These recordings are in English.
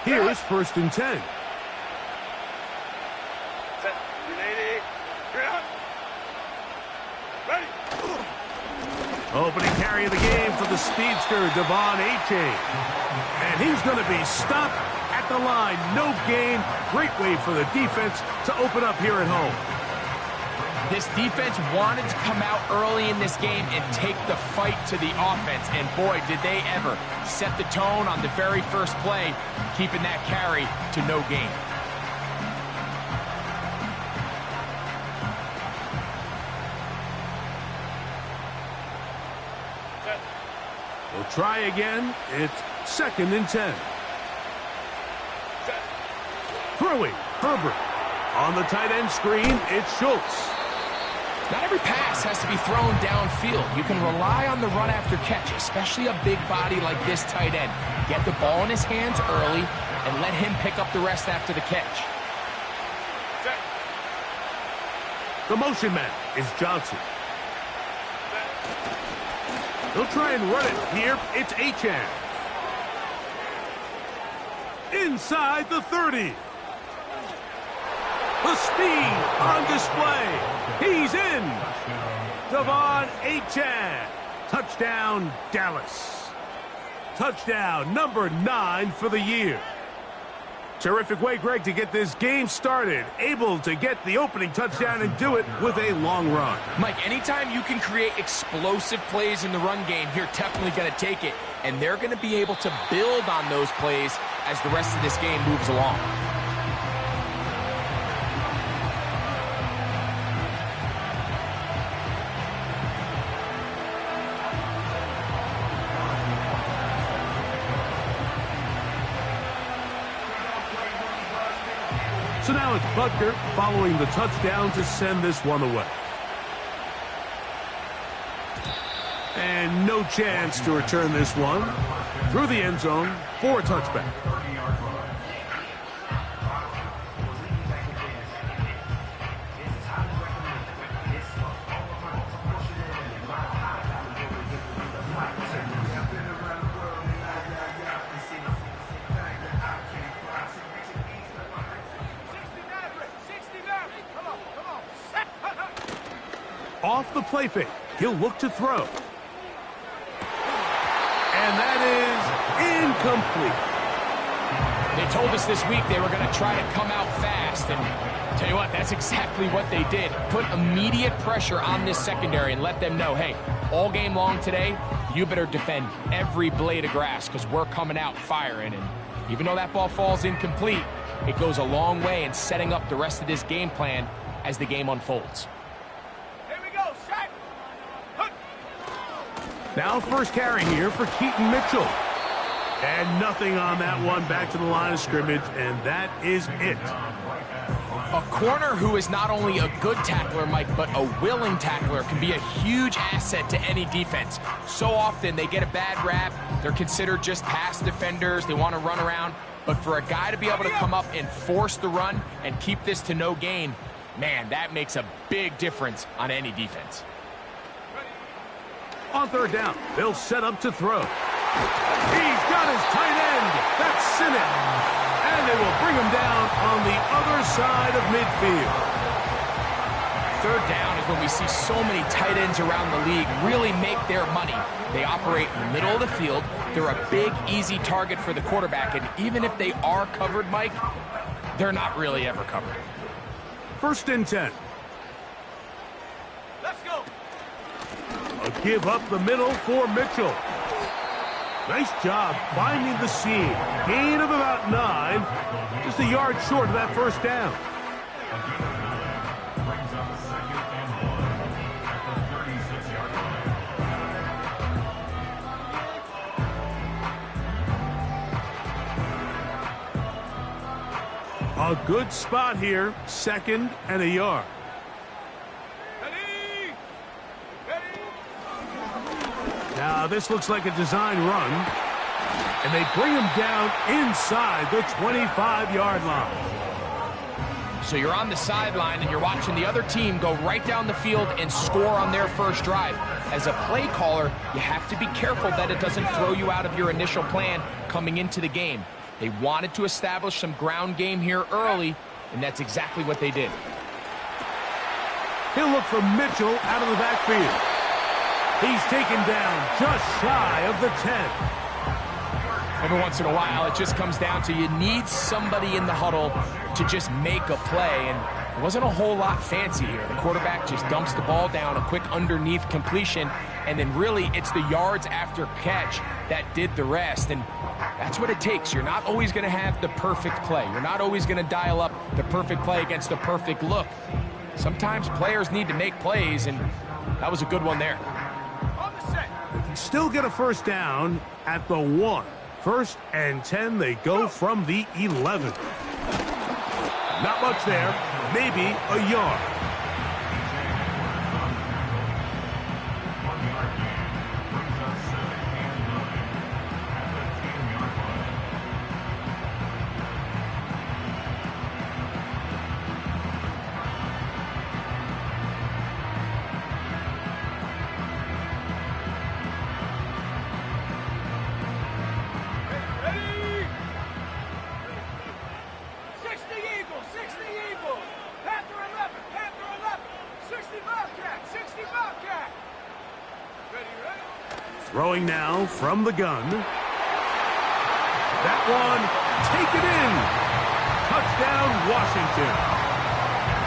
Here's 1st and 10. Opening carry of the game for the speedster, Devon A-Chain. And he's going to be stopped at the line. No gain. Great way for the defense to open up here at home. This defense wanted to come out early in this game and take the fight to the offense. And boy, did they ever set the tone on the very first play, keeping that carry to no gain. We'll try again. It's 2nd and 10. Throwing, Herbert. On the tight end screen, it's Schultz. Not every pass has to be thrown downfield. You can rely on the run after catch, especially a big body like this tight end. Get the ball in his hands early and let him pick up the rest after the catch. The motion man is Johnson. They'll try and run it here. It's Achane. Inside the 30. The speed on display. He's in. Devon Achane. Touchdown, Dallas. Touchdown number 9 for the year. Terrific way, Greg, to get this game started. Able to get the opening touchdown and do it with a long run. Mike, anytime you can create explosive plays in the run game, you're definitely going to take it. And they're going to be able to build on those plays as the rest of this game moves along. So now it's Butker following the touchdown to send this one away. And no chance to return this one through the end zone for a touchback. Off the play fake, he'll look to throw. And that is incomplete. They told us this week they were going to try to come out fast. And tell you what, that's exactly what they did. Put immediate pressure on this secondary and let them know, hey, all game long today, you better defend every blade of grass because we're coming out firing. And even though that ball falls incomplete, it goes a long way in setting up the rest of this game plan as the game unfolds. Now first carry here for Keaton Mitchell. And nothing on that one, back to the line of scrimmage, and that is it. A corner who is not only a good tackler, Mike, but a willing tackler can be a huge asset to any defense. So often they get a bad rap. They're considered just pass defenders. They want to run around. But for a guy to be able to come up and force the run and keep this to no gain, man, that makes a big difference on any defense. On third down, they'll set up to throw. He's got his tight end. That's Sinnott. And they will bring him down on the other side of midfield. Third down is when we see so many tight ends around the league really make their money. They operate in the middle of the field. They're a big, easy target for the quarterback. And even if they are covered, Mike, they're not really ever covered. 1st and 10. A give up the middle for Mitchell. Nice job finding the seam. Gain of about 9. Just a yard short of that first down. A good spot here. 2nd and a yard. Now this looks like a design run, and they bring him down inside the 25-yard line. So you're on the sideline and you're watching the other team go right down the field and score on their first drive. As a play caller, you have to be careful that it doesn't throw you out of your initial plan coming into the game. They wanted to establish some ground game here early, and that's exactly what they did. He'll look for Mitchell out of the backfield. He's taken down just shy of the 10. Every once in a while, it just comes down to you need somebody in the huddle to just make a play, and it wasn't a whole lot fancy here. The quarterback just dumps the ball down, a quick underneath completion, and then really it's the yards after catch that did the rest, and that's what it takes. You're not always going to have the perfect play. You're not always going to dial up the perfect play against the perfect look. Sometimes players need to make plays, and that was a good one there. They can still get a first down at the 1. 1st and 10, they go from the 11. Not much there, maybe a yard. Throwing now from the gun. That one, take it in. Touchdown, Washington.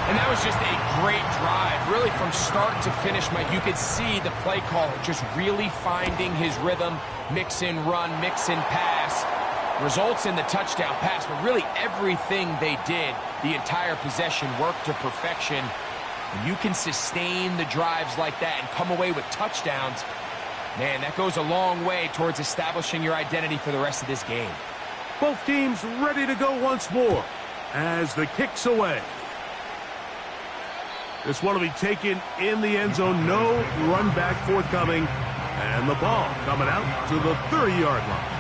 And that was just a great drive, really from start to finish, Mike. You could see the play caller just really finding his rhythm, mix in run, mix in pass. Results in the touchdown pass, but really everything they did, the entire possession worked to perfection. When you can sustain the drives like that and come away with touchdowns, man, that goes a long way towards establishing your identity for the rest of this game. Both teams ready to go once more as the kick's away. This one will be taken in the end zone. No run back forthcoming. And the ball coming out to the 30-yard line.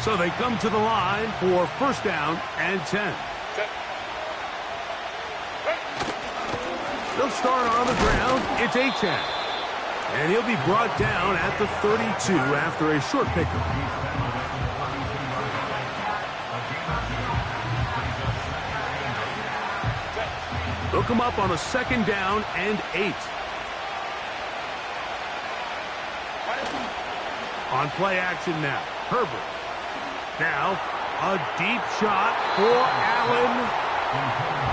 So they come to the line for first down and 10. They'll start on the ground. It's Achane. And he'll be brought down at the 32 after a short pickup. They'll come up on a 2nd down and 8. On play action now, Herbert. Now, a deep shot for Allen.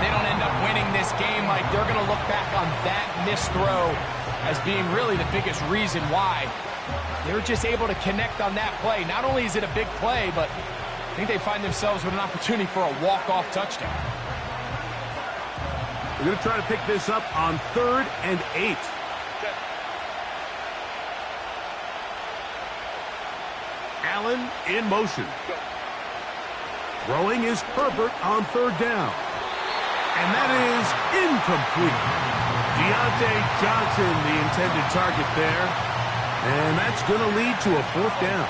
They don't end up winning this game, Mike. They're going to look back on that missed throw as being really the biggest reason why. They were just able to connect on that play. Not only is it a big play, but I think they find themselves with an opportunity for a walk-off touchdown. They're going to try to pick this up on 3rd and 8. Allen in motion. Throwing is Herbert on 3rd down. And that is incomplete. Deontay Johnson, the intended target there. And that's going to lead to a 4th down.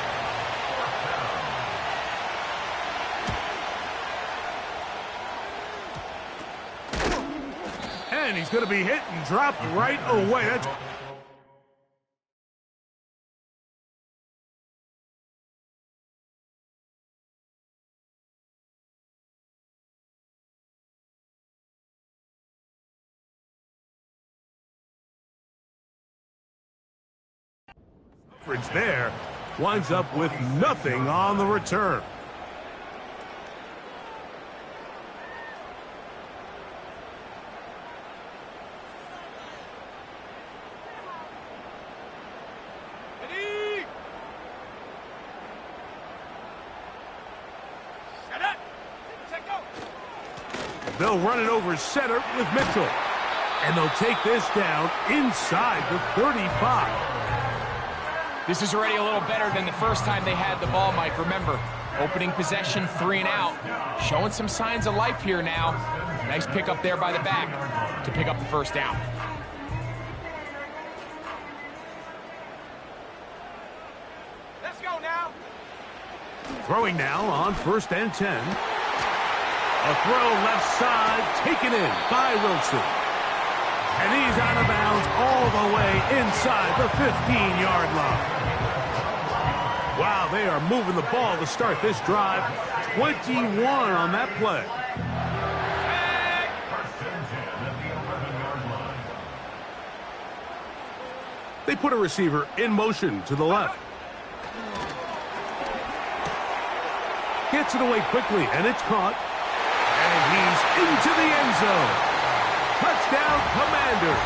And he's going to be hit and dropped right away. That's there, winds up with nothing on the return. They'll run it over center with Mitchell. And they'll take this down inside the 35. This is already a little better than the first time they had the ball, Mike. Remember, opening possession, 3 and out. Showing some signs of life here now. Nice pick up there by the back to pick up the first down. Let's go now. Throwing now on 1st and 10. A throw left side taken in by Wilson. And he's out of bounds all the way inside the 15-yard line. Wow, they are moving the ball to start this drive. 21 on that play. They put a receiver in motion to the left. Gets it away quickly, and it's caught. And he's into the end zone. Touchdown, Commanders.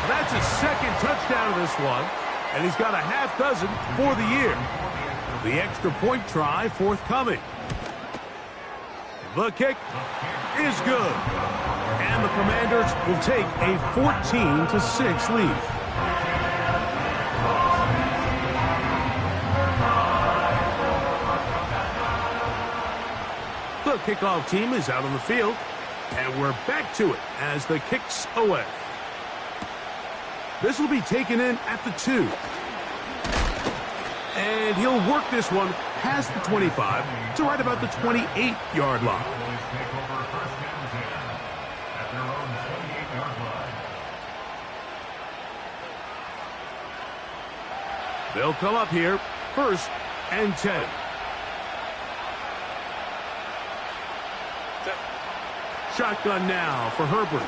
That's his second touchdown of this one, and he's got a half dozen for the year. The extra point try forthcoming. The kick is good, and the Commanders will take a 14-6 lead. The kickoff team is out on the field, and we're back to it as the kick's away. This will be taken in at the 2. And he'll work this one past the 25 to right about the 28-yard line. They'll come up here, 1st and 10. Shotgun now for Herbert.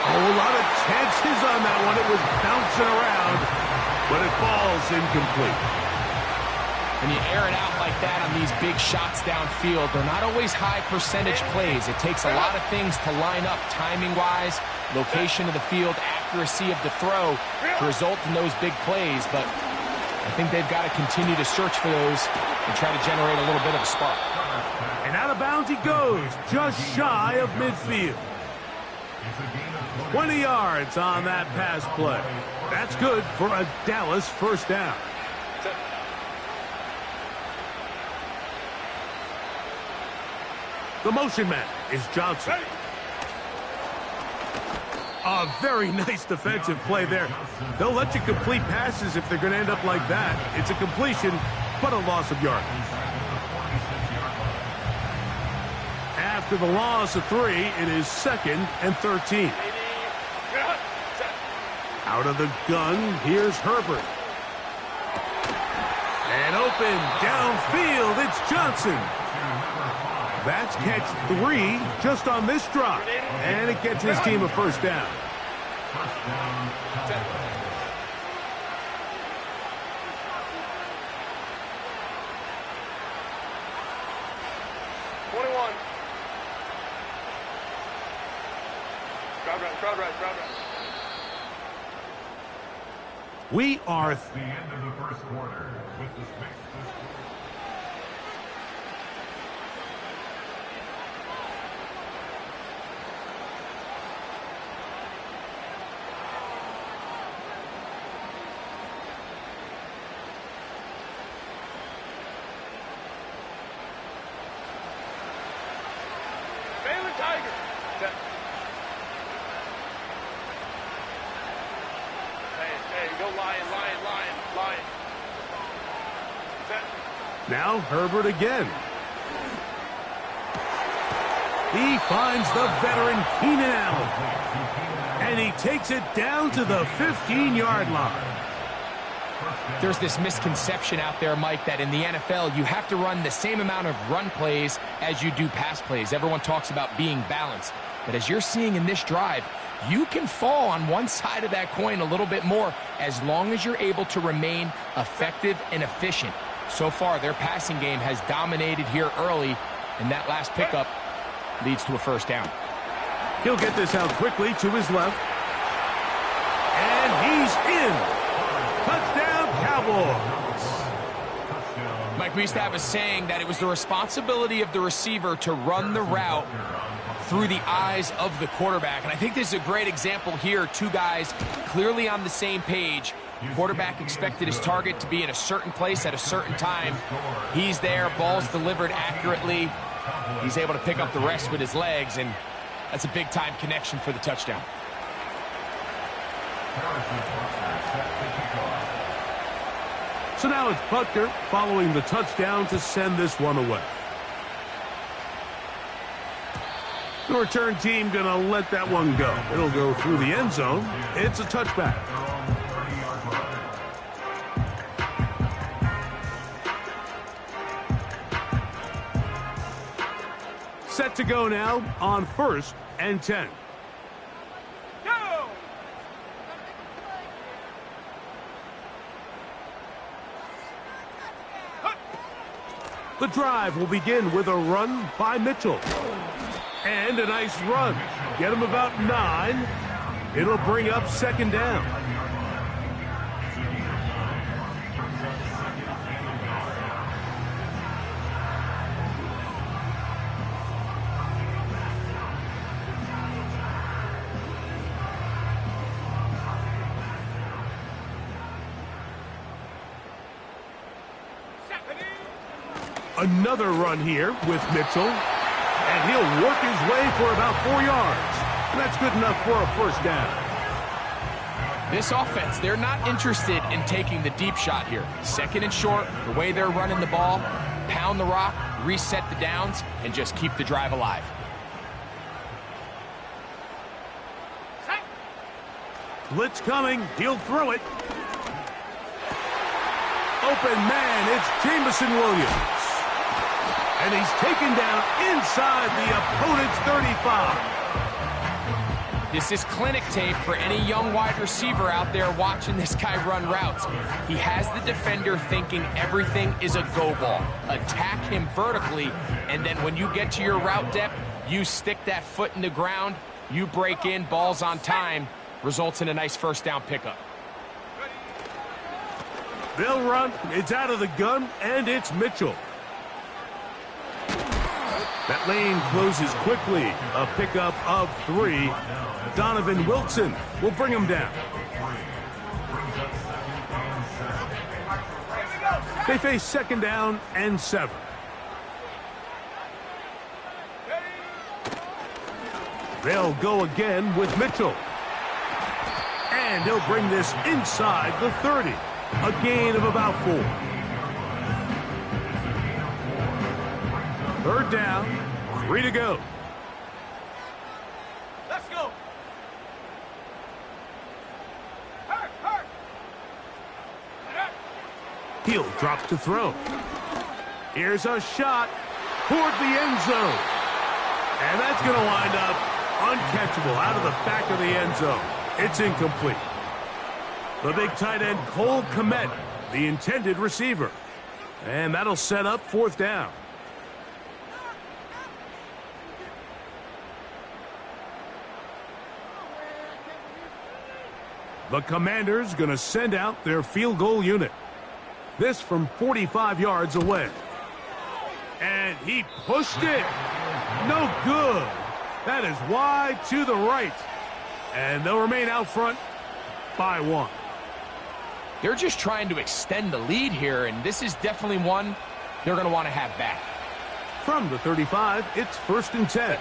Oh, a lot of chances on that one. It was bouncing around, but it falls incomplete. When you air it out like that on these big shots downfield, they're not always high percentage plays. It takes a lot of things to line up timing-wise, location of the field, accuracy of the throw to result in those big plays, but I think they've got to continue to search for those and try to generate a little bit of a spark. And out of bounds he goes, just shy of midfield. 20 yards on that pass play. That's good for a Dallas first down. The motion man is Johnson. A very nice defensive play there. They'll let you complete passes if they're going to end up like that. It's a completion, but a loss of yardage. After the loss of 3, it is 2nd and 13. Out of the gun, here's Herbert. And open downfield, it's Johnson. That's catch 3 just on this drive. And it gets his team a first down. Crowd right. We are at the end of the first quarter with the sixth. Now Herbert again. He finds the veteran Keenan Allen. And he takes it down to the 15-yard line. There's this misconception out there, Mike, that in the NFL you have to run the same amount of run plays as you do pass plays. Everyone talks about being balanced. But as you're seeing in this drive, you can fall on one side of that coin a little bit more as long as you're able to remain effective and efficient. So far, their passing game has dominated here early, and that last pickup leads to a first down. He'll get this out quickly to his left. And he's in. Touchdown, Cowboys. Mike, we used to have a saying that it was the responsibility of the receiver to run the route through the eyes of the quarterback. And I think this is a great example here. Two guys clearly on the same page. Quarterback expected his target to be in a certain place at a certain time. He's there, ball's delivered accurately. He's able to pick up the rest with his legs, and that's a big-time connection for the touchdown. So now it's Butker following the touchdown to send this one away. The return team going to let that one go. It'll go through the end zone. It's a touchback. Set to go now on 1st and 10. Go! The drive will begin with a run by Mitchell. And a nice run. Get him about 9. It'll bring up 2nd down. Another run here with Mitchell. And he'll work his way for about 4 yards. And that's good enough for a 1st down. This offense, they're not interested in taking the deep shot here. 2nd and short, the way they're running the ball, pound the rock, reset the downs, and just keep the drive alive. Blitz coming. He'll throw it. Open man. It's Jamison Williams. And he's taken down inside the opponent's 35. This is clinic tape for any young wide receiver out there watching this guy run routes. He has the defender thinking everything is a go ball. Attack him vertically, and then when you get to your route depth, you stick that foot in the ground, you break in, balls on time, results in a nice 1st down pickup. They'll run. It's out of the gun, and it's Mitchell. That lane closes quickly. A pickup of 3. Donovan Wilson will bring him down. They face 2nd down and 7. They'll go again with Mitchell. And he'll bring this inside the 30. A gain of about 4. 3rd down, 3 to go. Let's go! Hurt, hurt! He'll drop to throw. Here's a shot toward the end zone. And that's going to wind up uncatchable out of the back of the end zone. It's incomplete. The big tight end, Cole Kmet, the intended receiver. And that'll set up 4th down. The Commanders going to send out their field goal unit. This from 45 yards away. And he pushed it. No good. That is wide to the right. And they'll remain out front by 1. They're just trying to extend the lead here, and this is definitely one they're going to want to have back. From the 35, it's 1st and 10.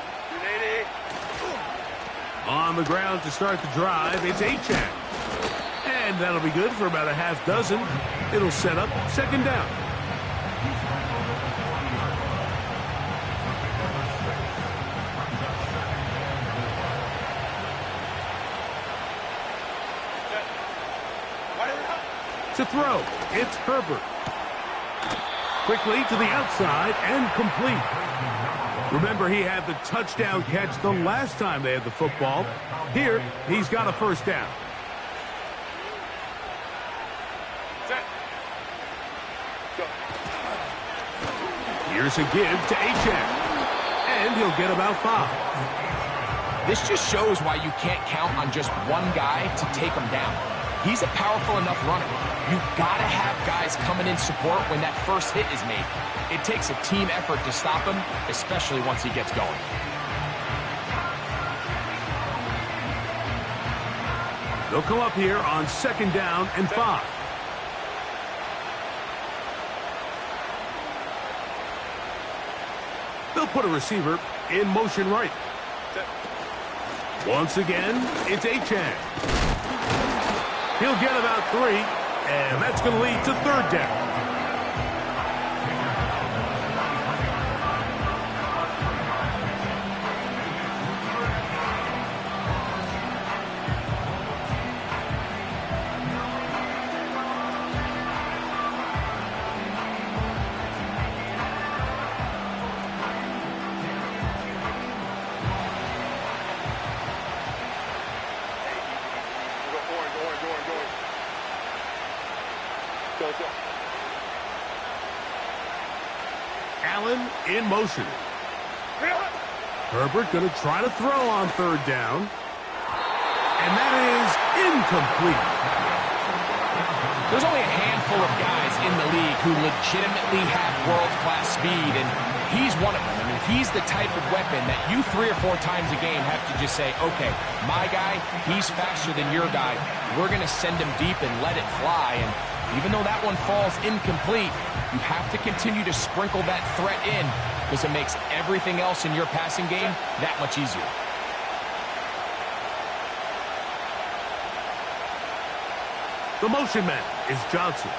On the ground to start the drive, it's Achane. And that'll be good for about a half dozen. It'll set up 2nd down. To throw, it's Herbert. Quickly to the outside and complete. Remember, he had the touchdown catch the last time they had the football. Here, he's got a 1st down. Here's a give to Achane. And he'll get about 5. This just shows why you can't count on just one guy to take him down. He's a powerful enough runner. You gotta have guys coming in support when that first hit is made. It takes a team effort to stop him, especially once he gets going. They'll come up here on 2nd down and 5. They'll put a receiver in motion right. Once again, it's Achane. He'll get about 3, and that's going to lead to 3rd down. Allen in motion. Herbert going to try to throw on third down. And that is incomplete. There's only a handful of guys in the league who legitimately have world-class speed, and he's one of them. I mean, he's the type of weapon that you 3 or 4 times a game have to just say, okay, my guy, he's faster than your guy. We're going to send him deep and let it fly. And even though that one falls incomplete, you have to continue to sprinkle that threat in because it makes everything else in your passing game that much easier. The motion man is Johnson.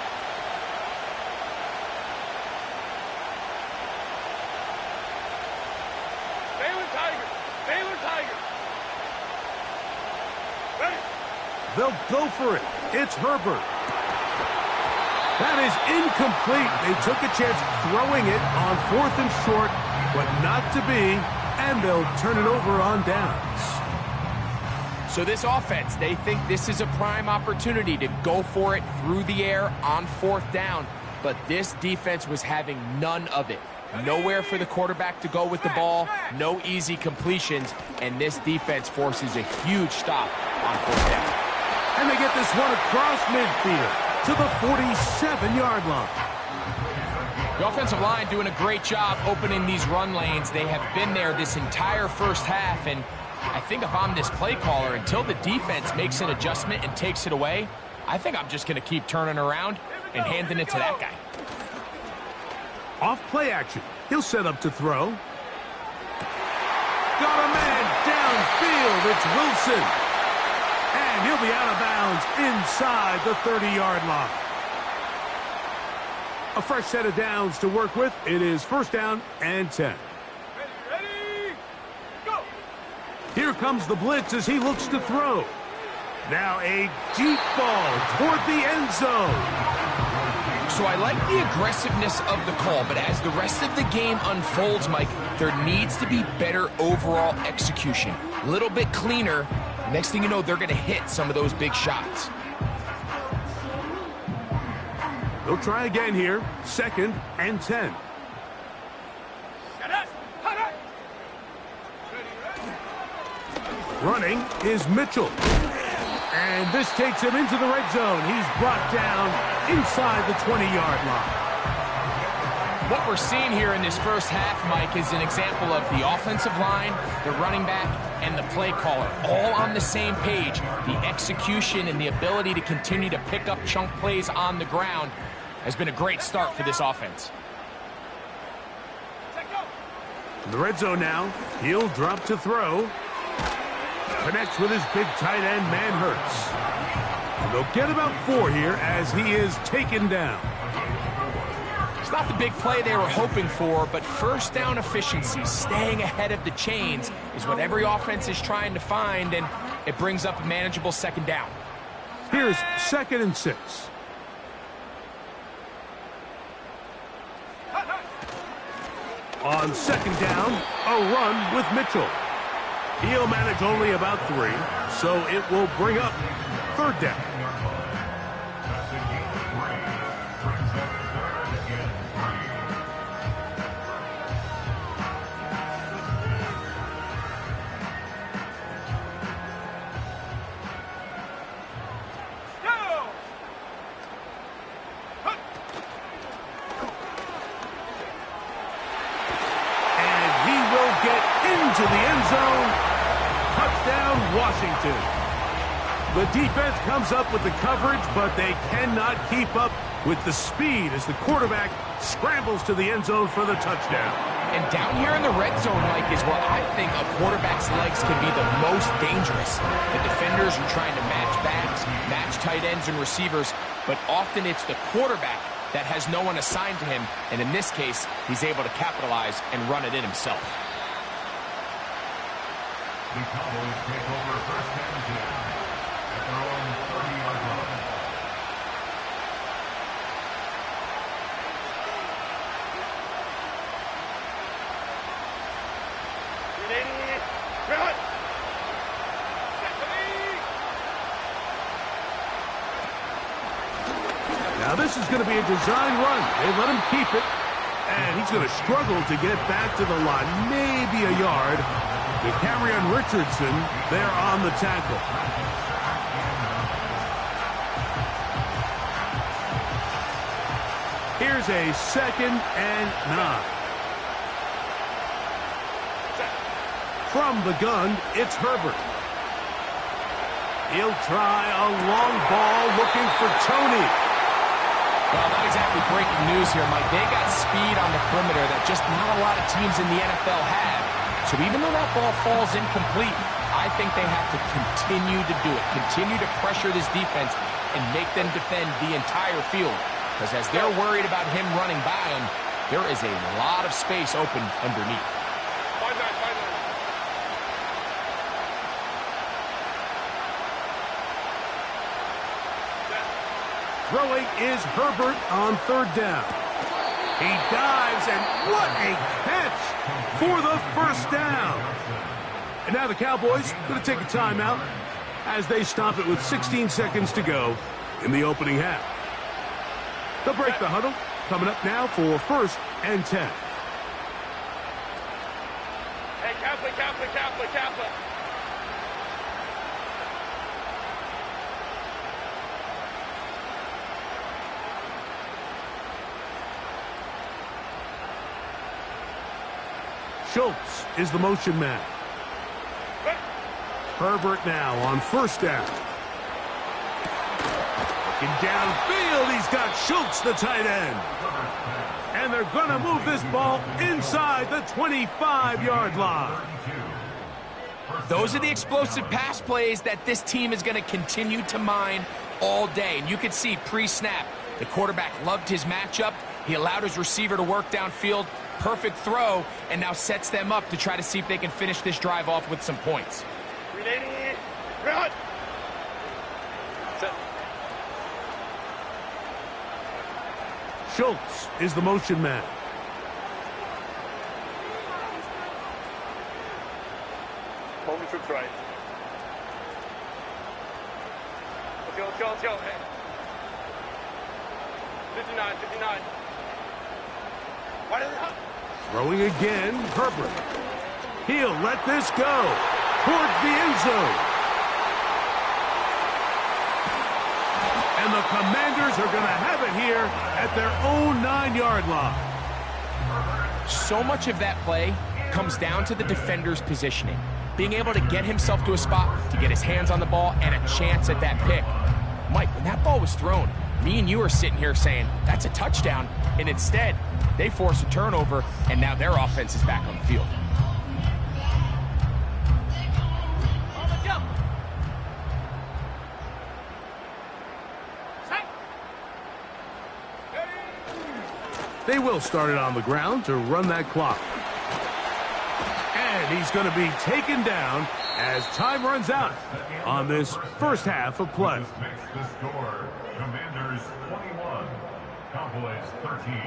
Baylor Tigers. Baylor Tigers. Ready. They'll go for it. It's Herbert. That is incomplete. They took a chance throwing it on 4th and short, but not to be, and they'll turn it over on downs. So this offense, they think this is a prime opportunity to go for it through the air on 4th down, but this defense was having none of it. Nowhere for the quarterback to go with the ball, no easy completions, and this defense forces a huge stop on 4th down. And they get this one across midfield to the 47-yard line. The offensive line doing a great job opening these run lanes. They have been there this entire first half, and I think if I'm this play caller, until the defense makes an adjustment and takes it away, I think I'm just going to keep turning around and handing it to that guy. Off play action. He'll set up to throw. Got a man downfield. It's Wilson. And he'll be out of bounds inside the 30-yard line. A fresh set of downs to work with. It is 1st down and 10. Ready. Go. Here comes the blitz as he looks to throw. Now a deep ball toward the end zone. So I like the aggressiveness of the call, but as the rest of the game unfolds, Mike, there needs to be better overall execution. A little bit cleaner. Next thing you know, they're going to hit some of those big shots. They'll try again here. 2nd and 10. Running is Mitchell. And this takes him into the red zone. He's brought down inside the 20-yard line. What we're seeing here in this first half, Mike, is an example of the offensive line, the running back, and the play caller all on the same page. The execution and the ability to continue to pick up chunk plays on the ground has been a great start for this offense. In the red zone now, he'll drop to throw. Connects with his big tight end, Manhurts. And they'll get about 4 here as he is taken down. It's not the big play they were hoping for, but first down efficiency, staying ahead of the chains, is what every offense is trying to find, and it brings up a manageable 2nd down. Here's 2nd and 6. On 2nd down, a run with Mitchell. He'll manage only about 3, so it will bring up 3rd down. To the end zone. Touchdown, Washington. The defense comes up with the coverage, but they cannot keep up with the speed as the quarterback scrambles to the end zone for the touchdown. And down here in the red zone, Mike, is where I think a quarterback's legs can be the most dangerous. The defenders are trying to match backs, match tight ends and receivers, but often it's the quarterback that has no one assigned to him, and in this case, he's able to capitalize and run it in himself. The Cowboys take over 1st and 10 at their own 30-yard line. Ready. Run. Now this is going to be a design run. They let him keep it. And he's going to struggle to get back to the line. Maybe a yard. The carry on Richardson there on the tackle. Here's a 2nd and 9. From the gun, it's Herbert. He'll try a long ball looking for Tony. Well, not exactly breaking news here, Mike. They got speed on the perimeter that just not a lot of teams in the NFL have. So even though that ball falls incomplete, I think they have to continue to do it. Continue to pressure this defense and make them defend the entire field. Because as they're worried about him running by them, there is a lot of space open underneath. Throwing is Herbert on 3rd down. He dives, and what a catch for the 1st down. And now the Cowboys going to take a timeout as they stop it with 16 seconds to go in the opening half. They'll break the huddle. Coming up now for 1st and 10. Hey, Kaplan. Schultz is the motion man. Herbert now on 1st down. Looking downfield, he's got Schultz, the tight end. And they're going to move this ball inside the 25-yard line. Those are the explosive pass plays that this team is going to continue to mine all day. And you can see pre-snap, the quarterback loved his matchup. He allowed his receiver to work downfield. Perfect throw, and now sets them up to try to see if they can finish this drive off with some points. 380. Run. Set. Schultz is the motion man. Holding troops right. Let's go. Hey. 59. Why did it happen? Throwing again, Herbert. He'll let this go towards the end zone. And the Commanders are going to have it here at their own 9-yard line. So much of that play comes down to the defender's positioning. Being able to get himself to a spot, to get his hands on the ball, and a chance at that pick. Mike, when that ball was thrown, me and you are sitting here saying, that's a touchdown. And instead, they force a turnover, and now their offense is back on the field. They will start it on the ground to run that clock. And he's going to be taken down as time runs out on this first half of play. This makes the score Commanders 21, Cowboys 13.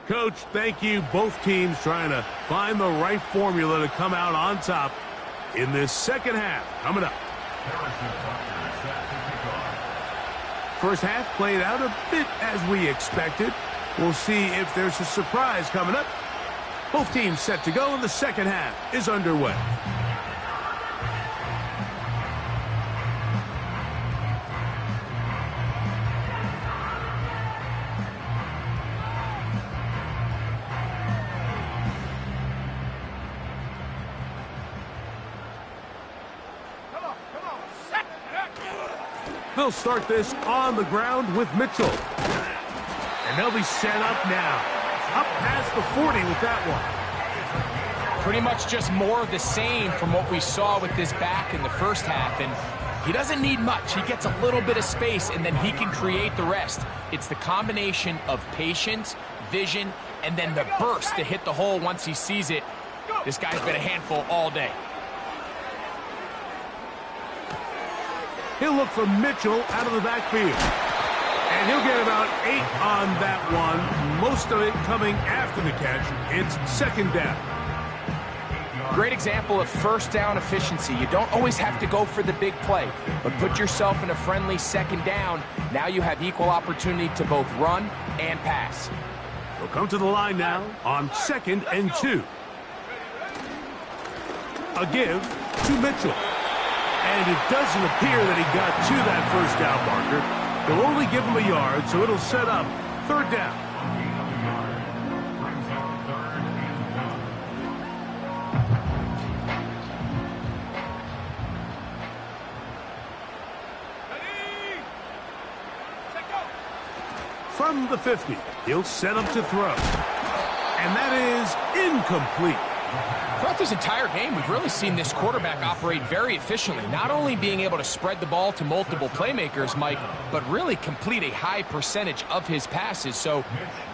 Coach, thank you. Both teams trying to find the right formula to come out on top in this second half. Coming up. First half played out a bit as we expected. We'll see if there's a surprise coming up. Both teams set to go, and the second half is underway. They'll start this on the ground with Mitchell. And they'll be set up now. Up past the 40 with that one. Pretty much just more of the same from what we saw with this back in the first half. And he doesn't need much. He gets a little bit of space, and then he can create the rest. It's the combination of patience, vision, and then the burst to hit the hole once he sees it. This guy's been a handful all day. He'll look for Mitchell out of the backfield. And he'll get about 8 on that one. Most of it coming after the catch. It's second down. Great example of first down efficiency. You don't always have to go for the big play, but put yourself in a friendly second down. Now you have equal opportunity to both run and pass. We'll come to the line now on 2nd and 2. A give to Mitchell. And it doesn't appear that he got to that first down marker. They'll only give him a yard, so it'll set up 3rd down. From the 50, he'll set up to throw. And that is incomplete. Throughout this entire game, we've really seen this quarterback operate very efficiently, not only being able to spread the ball to multiple playmakers, Mike, but really complete a high percentage of his passes. So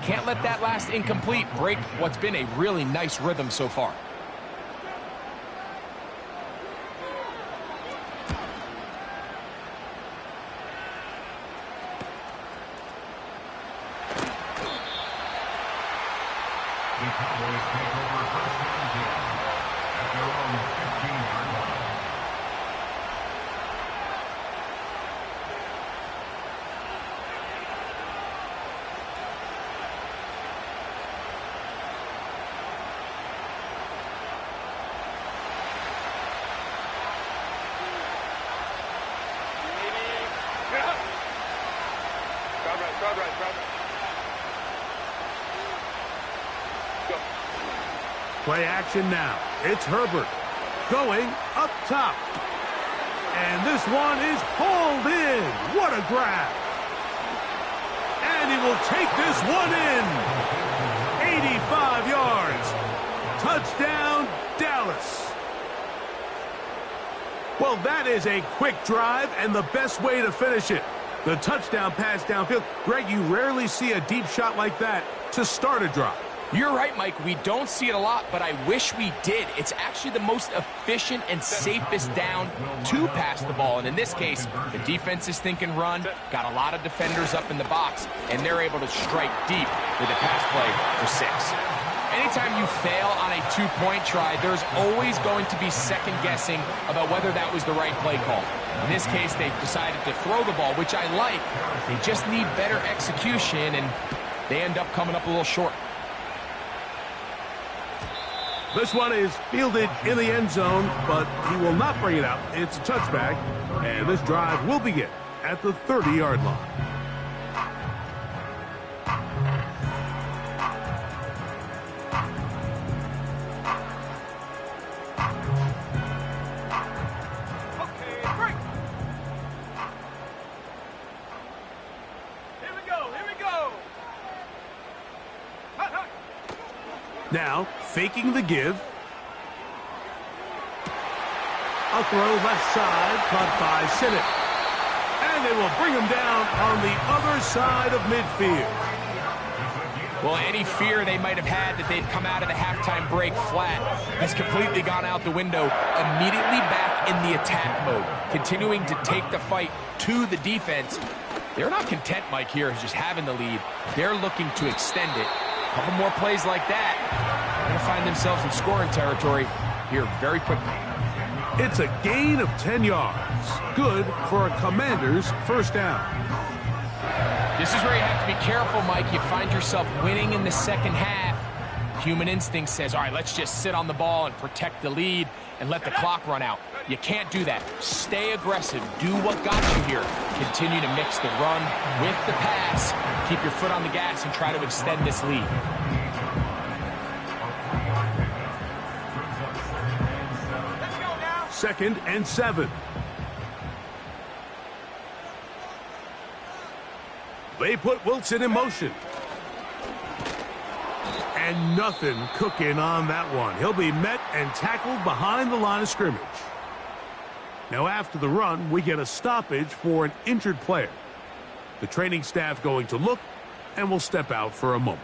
can't let that last incomplete break what's been a really nice rhythm so far. Play action now. It's Herbert going up top. And this one is hauled in. What a grab. And he will take this one in. 85 yards. Touchdown, Dallas. Well, that is a quick drive and the best way to finish it. The touchdown pass downfield. Greg, you rarely see a deep shot like that to start a drive. You're right, Mike. We don't see it a lot, but I wish we did. It's actually the most efficient and safest down to pass the ball. And in this case, the defense is thinking run, got a lot of defenders up in the box, and they're able to strike deep with a pass play for 6. Anytime you fail on a two-point try, there's always going to be second guessing about whether that was the right play call. In this case, they decided to throw the ball, which I like. They just need better execution, and they end up coming up a little short. This one is fielded in the end zone, but he will not bring it out. It's a touchback, and this drive will begin at the 30-yard line. Now, faking the give. A throw left side, caught by Sinnott. And they will bring him down on the other side of midfield. Well, any fear they might have had that they'd come out of the halftime break flat has completely gone out the window. Immediately back in the attack mode, continuing to take the fight to the defense. They're not content, Mike, here, just having the lead. They're looking to extend it. A couple more plays like that, they're going to find themselves in scoring territory here very quickly. It's a gain of 10 yards. Good for a Commander's first down. This is where you have to be careful, Mike. You find yourself winning in the second half. Human instinct says, all right, let's just sit on the ball and protect the lead and let the clock run out. You can't do that. Stay aggressive. Do what got you here. Continue to mix the run with the pass. Keep your foot on the gas and try to extend this lead. Let's go now. 2nd and 7. They put Wilson in motion. And nothing cooking on that one. He'll be met and tackled behind the line of scrimmage. Now after the run, we get a stoppage for an injured player. The training staff going to look and will step out for a moment.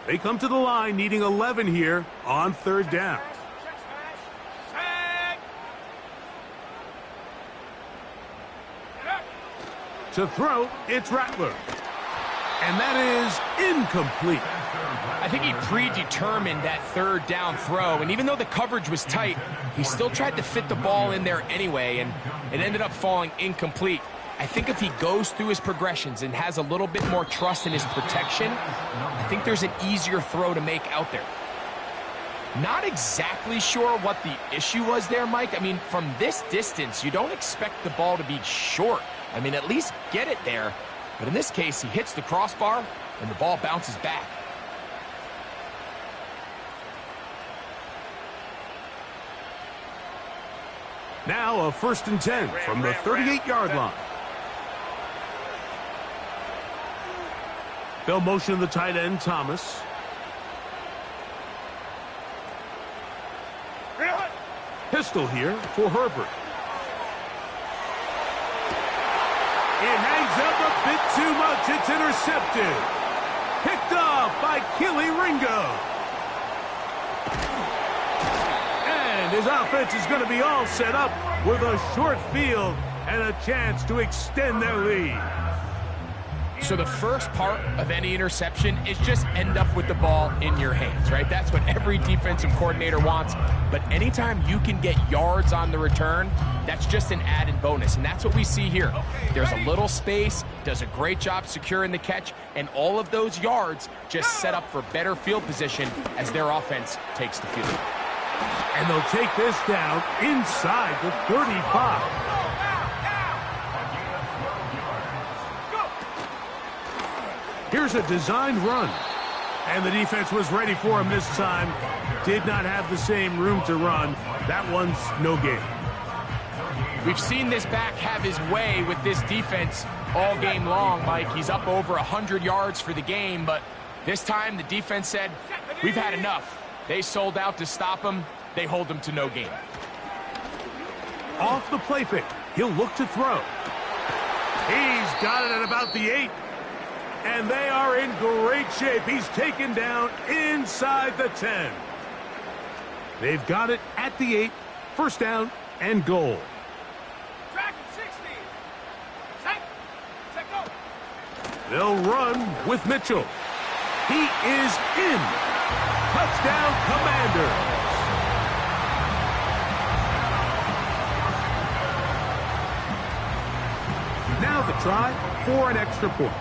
They come to the line needing 11 here on 3rd down. To throw, it's Rattler. And that is incomplete. I think he predetermined that third down throw, and even though the coverage was tight, he still tried to fit the ball in there anyway, and it ended up falling incomplete. I think if he goes through his progressions and has a little bit more trust in his protection, I think there's an easier throw to make out there. Not exactly sure what the issue was there, Mike. I mean, from this distance, you don't expect the ball to be short. I mean, at least get it there. But in this case, he hits the crossbar, and the ball bounces back. Now a 1st and 10 from the 38-yard line. They'll motion the tight end, Thomas. Pistol here for Herbert. It hangs up a bit too much. It's intercepted. Picked off by Keely Ringo. And his offense is going to be all set up with a short field and a chance to extend their lead. So the first part of any interception is just end up with the ball in your hands, right? That's what every defensive coordinator wants. But anytime you can get yards on the return, that's just an added bonus. And that's what we see here. There's a little space, does a great job securing the catch, and all of those yards just set up for better field position as their offense takes the field. And they'll take this down inside the 35. Here's a designed run. And the defense was ready for him this time. Did not have the same room to run. That one's no gain. We've seen this back have his way with this defense all game long, Mike. He's up over 100 yards for the game, but this time the defense said, we've had enough. They sold out to stop him. They hold him to no gain. Off the play fake. He'll look to throw. He's got it at about the 8. And they are in great shape. He's taken down inside the 10. They've got it at the 8. 1st down and goal. Track 60. Set, go. They'll run with Mitchell. He is in. Touchdown, Commanders. Now the try for an extra point.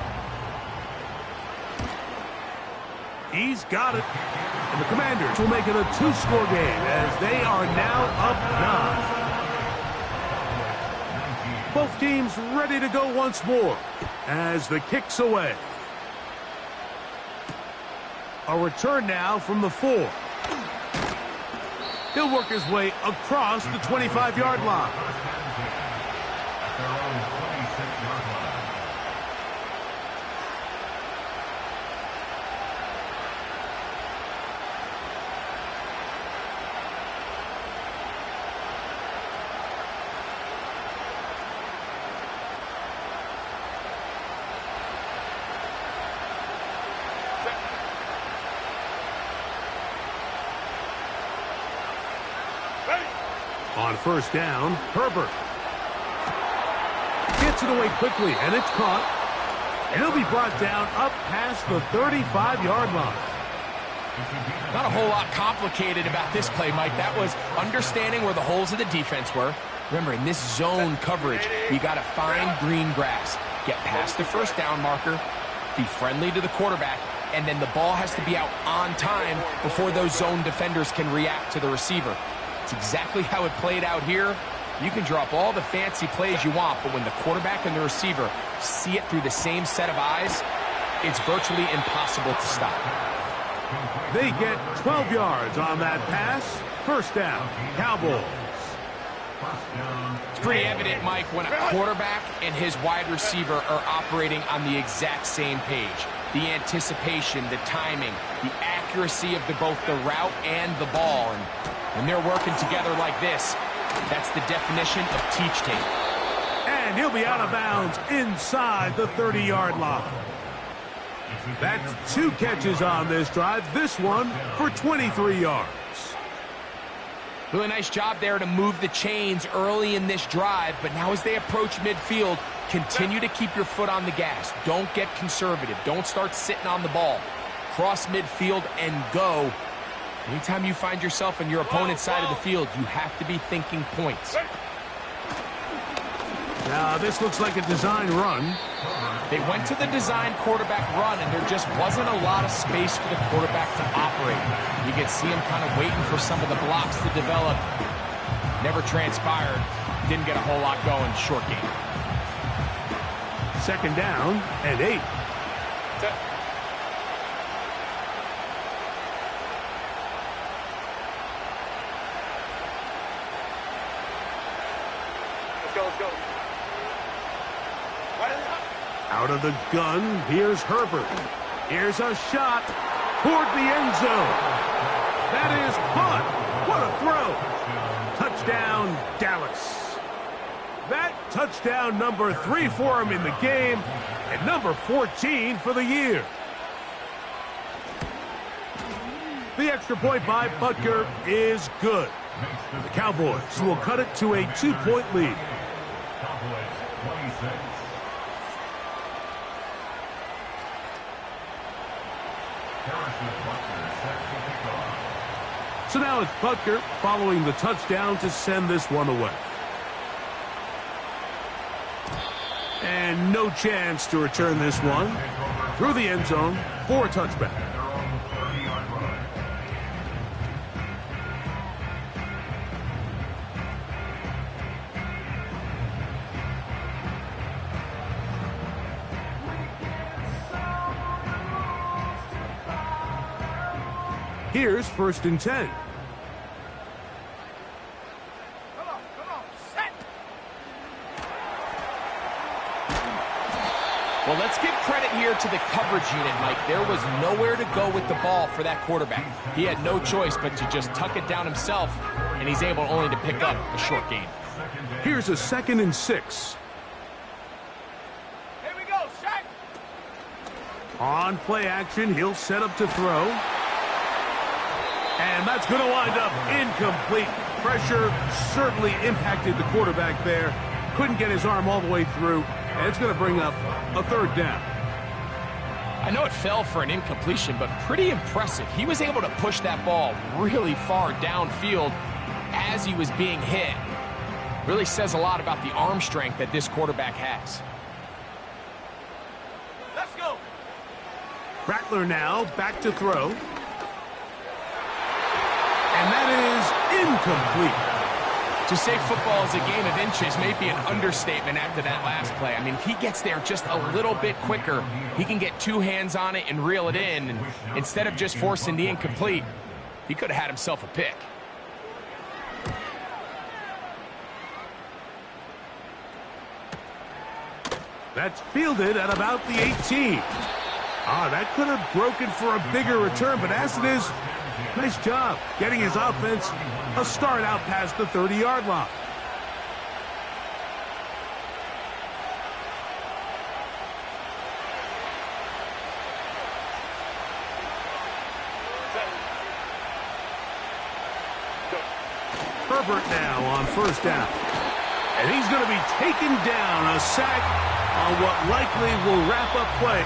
He's got it. And the Commanders will make it a 2-score game as they are now up 9. Both teams ready to go once more as the kick's away. A return now from the 4. He'll work his way across the 25-yard line. On 1st down, Herbert gets it away quickly, and it's caught. And he'll be brought down up past the 35-yard line. Not a whole lot complicated about this play, Mike. That was understanding where the holes of the defense were. Remember, in this zone coverage, you got to find green grass, get past the 1st down marker, be friendly to the quarterback, and then the ball has to be out on time before those zone defenders can react to the receiver. It's exactly how it played out here. You can drop all the fancy plays you want, but when the quarterback and the receiver see it through the same set of eyes, it's virtually impossible to stop. They get 12 yards on that pass. 1st down, Cowboys. It's pretty evident, Mike, when a quarterback and his wide receiver are operating on the exact same page. The anticipation, the timing, the accuracy of both the route and the ball. And when they're working together like this, that's the definition of teach tape. And he'll be out of bounds inside the 30-yard line. That's 2 catches on this drive. This one for 23 yards. Really nice job there to move the chains early in this drive, but now as they approach midfield, continue to keep your foot on the gas. Don't get conservative. Don't start sitting on the ball. Cross midfield and go. Anytime you find yourself on your opponent's side of the field, you have to be thinking points. Now, this looks like a design run. They went to the design quarterback run, and there just wasn't a lot of space for the quarterback to operate. You can see him kind of waiting for some of the blocks to develop. Never transpired. Didn't get a whole lot going. Short game. Second down and 8. Let's go. Out of the gun, here's Herbert. Here's a shot toward the end zone. That is caught. What a throw. Touchdown, Dallas. That touchdown number 3 for him in the game, and number 14 for the year. The extra point by Butker is good. The Cowboys will cut it to a 2-point lead. Cowboys 26. So now it's Butker following the touchdown to send this one away. And no chance to return this one through the end zone for a touchback. Here's 1st and 10. Come on, set. Well, let's give credit here to the coverage unit, Mike. There was nowhere to go with the ball for that quarterback. He had no choice but to just tuck it down himself, and he's able only to pick up a short gain. Here's a 2nd and 6. Here we go, set. On play action, he'll set up to throw. And that's going to wind up incomplete. Pressure certainly impacted the quarterback there. Couldn't get his arm all the way through. And it's going to bring up a 3rd down. I know it fell for an incompletion, but pretty impressive. He was able to push that ball really far downfield as he was being hit. Really says a lot about the arm strength that this quarterback has. Let's go. Rattler now back to throw. And that is incomplete. To say football is a game of inches may be an understatement after that last play. I mean, if he gets there just a little bit quicker, he can get 2 hands on it and reel it in. And instead of just forcing the incomplete, he could have had himself a pick. That's fielded at about the 18. That could have broken for a bigger return, but as it is, nice job getting his offense a start out past the 30-yard line. Herbert now on 1st down. And he's going to be taken down, a sack on what likely will wrap up play.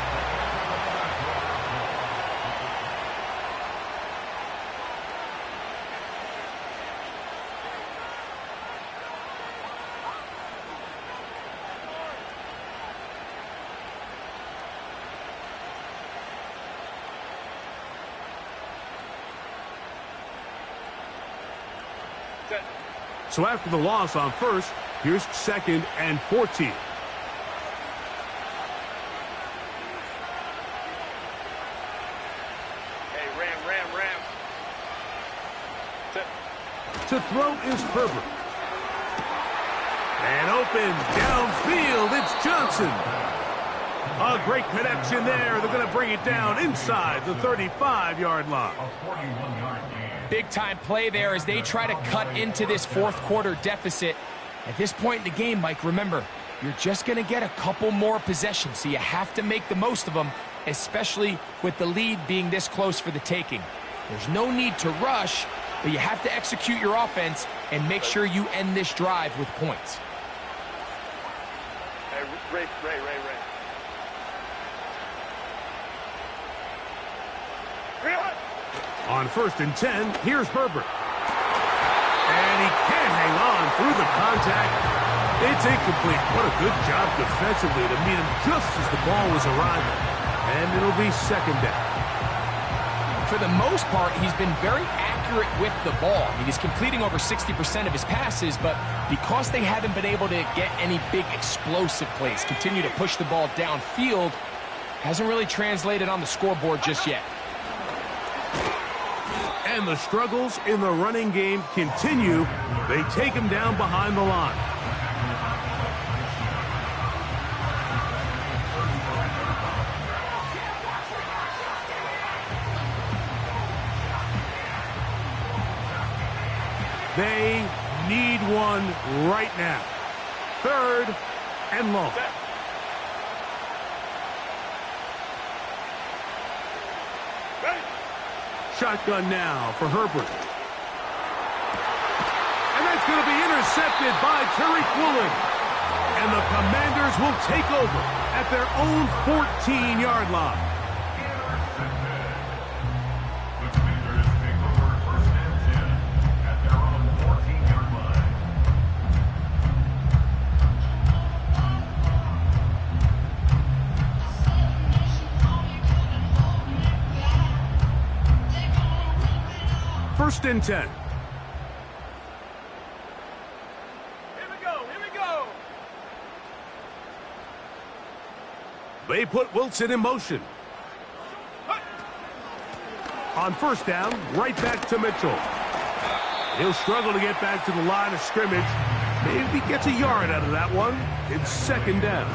So after the loss on 1st, here's 2nd and 14. Hey, ram. To throw is Herbert. And open downfield, it's Johnson. A great connection there. They're going to bring it down inside the 35-yard line. A 41-yard gain. Big-time play there as they try to cut into this 4th quarter deficit. At this point in the game, Mike, remember, you're just going to get a couple more possessions, so you have to make the most of them, especially with the lead being this close for the taking. There's no need to rush, but you have to execute your offense and make sure you end this drive with points. Hey, Ray. On 1st and 10, here's Herbert. And he can't hang on through the contact. It's incomplete. What a good job defensively to meet him just as the ball was arriving. And it'll be 2nd down. For the most part, he's been very accurate with the ball. I mean, he's completing over 60% of his passes, but because they haven't been able to get any big explosive plays, continue to push the ball downfield, hasn't really translated on the scoreboard just yet. And the struggles in the running game continue. They take him down behind the line. They need one right now. 3rd and long. Shotgun now for Herbert. And that's going to be intercepted by Tariq Woolen. And the Commanders will take over at their own 14-yard line. The Commanders take over 1st and 10 at their own 14-yard line. First and 10. Here we go. They put Wilson in motion. On 1st down, right back to Mitchell. He'll struggle to get back to the line of scrimmage. Maybe gets a yard out of that one. It's 2nd down.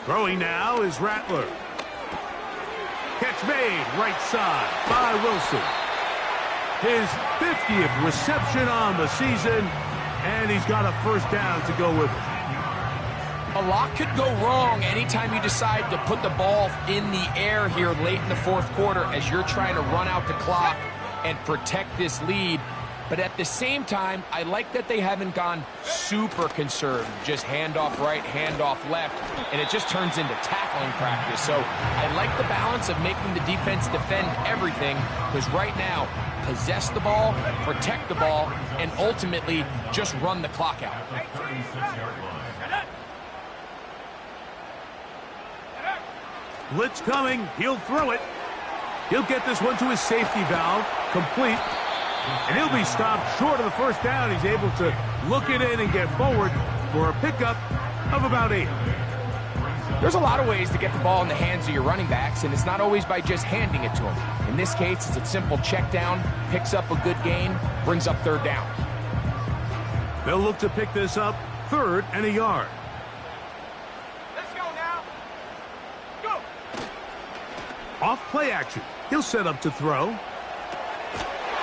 Throwing now is Rattler. Catch made, right side by Wilson. His 50th reception on the season, and he's got a 1st down to go with it. A lot could go wrong anytime you decide to put the ball in the air here late in the 4th quarter as you're trying to run out the clock and protect this lead. But at the same time, I like that they haven't gone super conservative. Just handoff right, handoff left, and it just turns into tackling practice. So I like the balance of making the defense defend everything, because right now, possess the ball, protect the ball, and ultimately just run the clock out. Blitz coming. He'll throw it. He'll get this one to his safety valve. Complete. And he'll be stopped short of the 1st down. He's able to look it in and get forward for a pickup of about 8. There's a lot of ways to get the ball in the hands of your running backs, and it's not always by just handing it to them. In this case, it's a simple check down, picks up a good gain, brings up 3rd down. They'll look to pick this up 3rd and a yard. Let's go now. Go. Off play action. He'll set up to throw.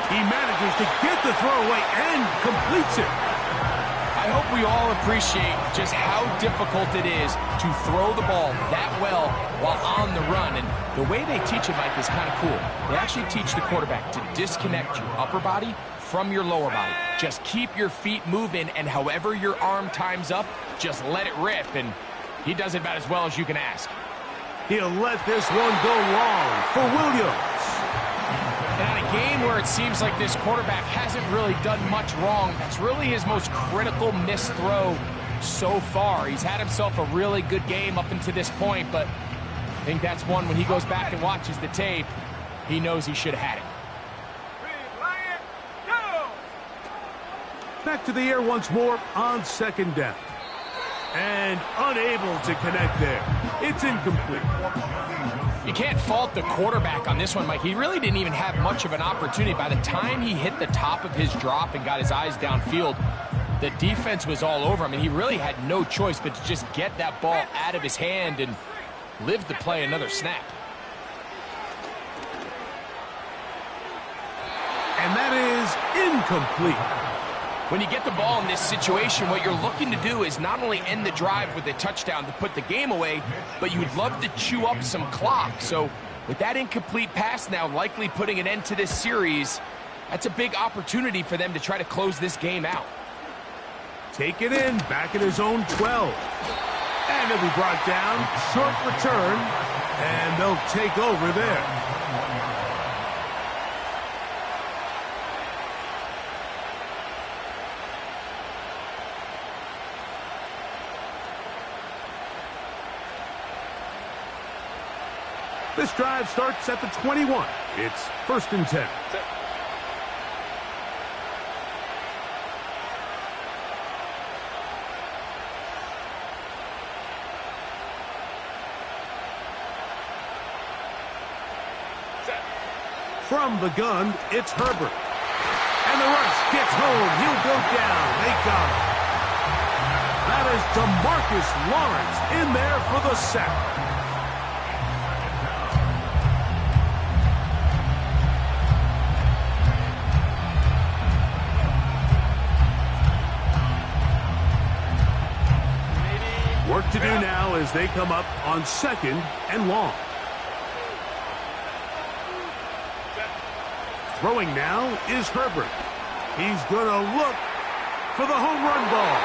He manages to get the throw away and completes it. I hope we all appreciate just how difficult it is to throw the ball that well while on the run. And the way they teach it, Mike, is kind of cool. They actually teach the quarterback to disconnect your upper body from your lower body. Just keep your feet moving, and however your arm times up, just let it rip. And he does it about as well as you can ask. He'll let this one go long for Williams. And in a game where it seems like this quarterback hasn't really done much wrong, that's really his most critical missed throw so far. He's had himself a really good game up until this point, but I think that's one when he goes back and watches the tape, he knows he should have had it. Back to the air once more on 2nd down. And unable to connect there. It's incomplete. You can't fault the quarterback on this one, Mike. He really didn't even have much of an opportunity. By the time he hit the top of his drop and got his eyes downfield, the defense was all over him, and he really had no choice but to just get that ball out of his hand and live to play another snap. And that is incomplete. When you get the ball in this situation, what you're looking to do is not only end the drive with a touchdown to put the game away, but you'd love to chew up some clock. So with that incomplete pass now likely putting an end to this series, that's a big opportunity for them to try to close this game out. Take it in, back at his own 12. And he'll be brought down, short return, and they'll take over there. This drive starts at the 21. It's 1st and 10. From the gun, it's Herbert. And the rush gets home. He'll go down. They got him. That is DeMarcus Lawrence in there for the sack. Work to do now as they come up on 2nd and long. Throwing now is Herbert. He's going to look for the home run ball.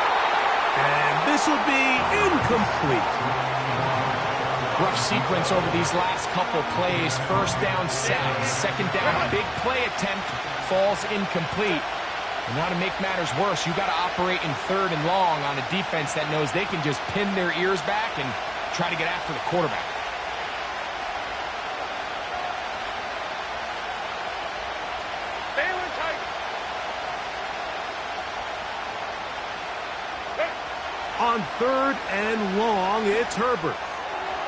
And this will be incomplete. Rough sequence over these last couple plays. 1st down sack. 2nd down big play attempt falls incomplete. And now to make matters worse, you got to operate in 3rd and long on a defense that knows they can just pin their ears back and try to get after the quarterback. On 3rd and long, it's Herbert.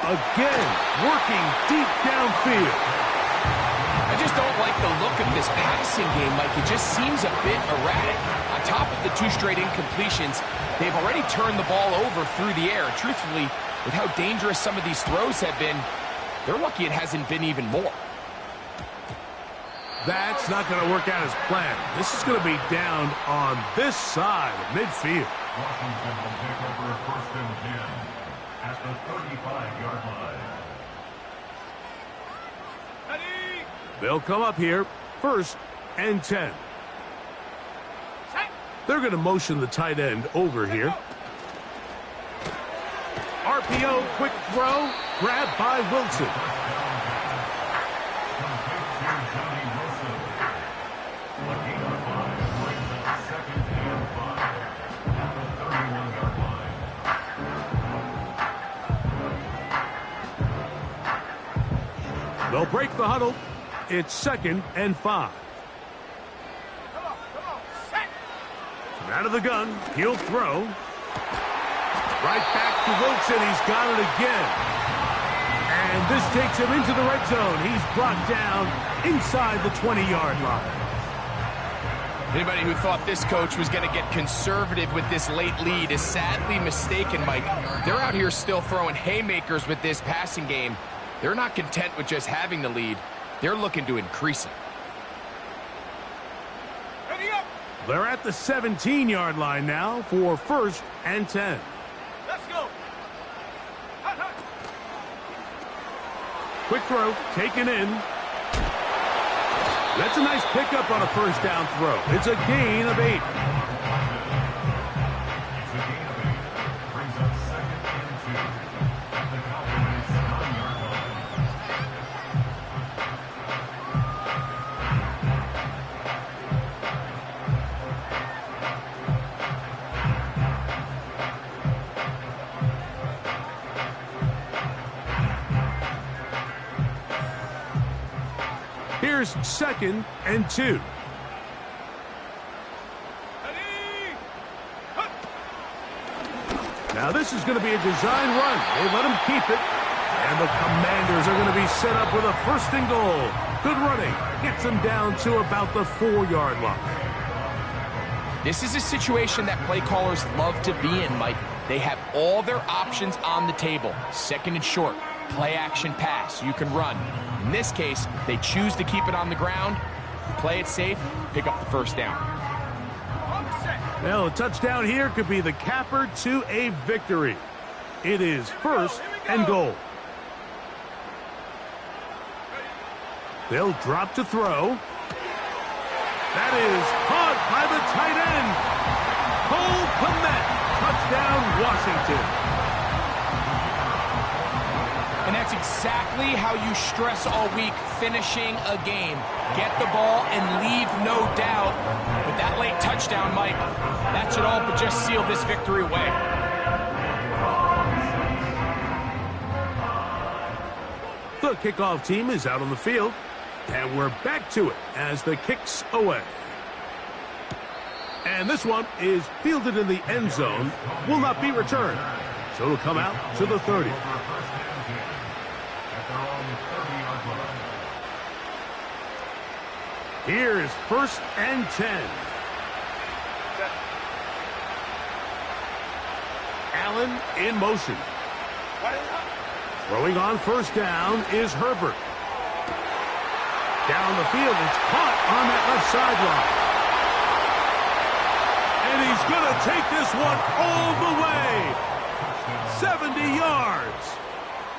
Again, working deep downfield. I just don't like the look of this passing game, Mike. It just seems a bit erratic. On top of the 2 straight incompletions, they've already turned the ball over through the air. Truthfully, with how dangerous some of these throws have been, they're lucky it hasn't been even more. That's not going to work out as planned. This is going to be down on this side of midfield. Washington will take over 1st and 10 at the 35-yard line. They'll come up here, 1st and 10. They're going to motion the tight end over here. RPO, quick throw, grabbed by Wilson. They'll break the huddle. It's 2nd and 5. From out of the gun, he'll throw. Right back to Wilson. He's got it again. And this takes him into the red zone. He's brought down inside the 20-yard line. Anybody who thought this coach was going to get conservative with this late lead is sadly mistaken, Mike. They're out here still throwing haymakers with this passing game. They're not content with just having the lead. They're looking to increase it. They're at the 17-yard line now for 1st and 10. Let's go. Quick throw, taken in. That's a nice pickup on a 1st down throw. It's a gain of 8. Brings up 2nd and 2 at the Cowboys' 9-yard line. Here's 2nd and 2. Now this is going to be a design run. They let him keep it. And the Commanders are going to be set up with a 1st and goal. Good running. Gets them down to about the 4-yard line. This is a situation that play callers love to be in, Mike. They have all their options on the table. 2nd and short. Play action pass. You can run. In this case, they choose to keep it on the ground, play it safe, pick up the 1st down. Well, a touchdown here could be the capper to a victory. It is first and goal. They'll drop to throw. That is caught by the tight end. Cole Kmet, touchdown Washington. And that's exactly how you stress all week, finishing a game. Get the ball and leave no doubt. With that late touchdown, Mike, that should all but just seal this victory away. The kickoff team is out on the field, and we're back to it as the kick's away. And this one is fielded in the end zone, will not be returned. So it'll come out to the 30. Here's first and 10. Allen in motion. Throwing on first down is Herbert. Down the field, it's caught on that left sideline. And he's going to take this one all the way. 70 yards.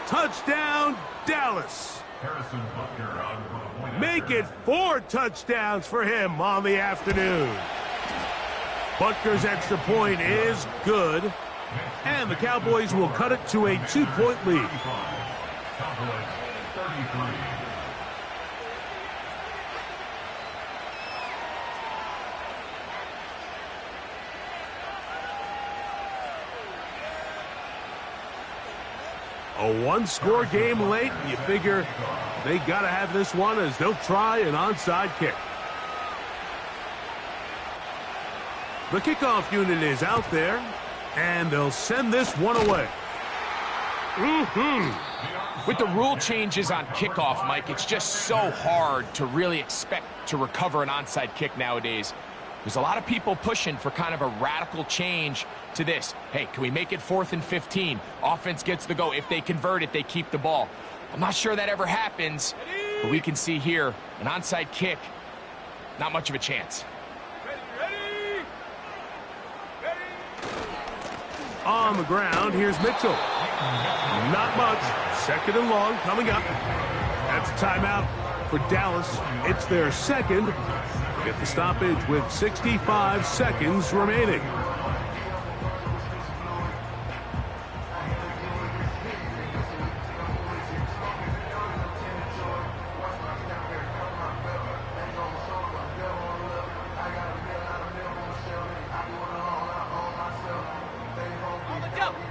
Touchdown, Dallas. Make it 4 touchdowns for him on the afternoon. Butker's extra point is good. And the Cowboys will cut it to a 2-point lead. A one-score game late, and you figure they got to have this one as they'll try an onside kick. The kickoff unit is out there, and they'll send this one away. With the rule changes on kickoff, Mike, it's just so hard to really expect to recover an onside kick nowadays. There's a lot of people pushing for kind of a radical change to this. Hey, can we make it 4th and 15? Offense gets the go. If they convert it, they keep the ball. I'm not sure that ever happens, but we can see here an onside kick, not much of a chance. On the ground, here's Mitchell. Not much. 2nd and long coming up. That's a timeout for Dallas. It's their second. Get the stoppage with 65 seconds remaining.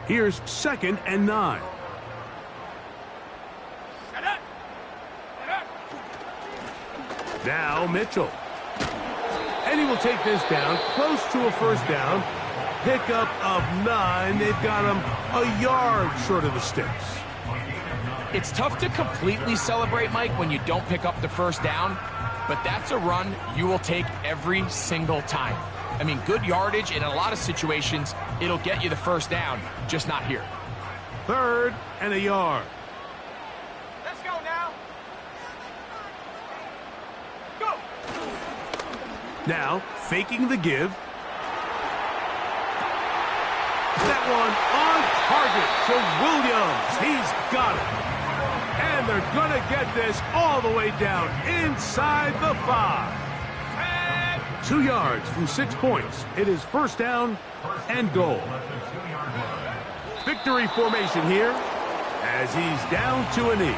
Here's 2nd and 9. Now Mitchell. And he will take this down, close to a first down. Pickup of 9. They've got him a yard short of the sticks. It's tough to completely celebrate, Mike, when you don't pick up the first down, but that's a run you will take every single time. I mean, good yardage, and in a lot of situations, it'll get you the first down, just not here. 3rd and a yard. Let's go now. Go. Now, faking the give. That one on target to Williams. He's got it. And they're going to get this all the way down inside the 5. 2 yards from 6 points. It is first down and goal. Victory formation here as he's down to a knee.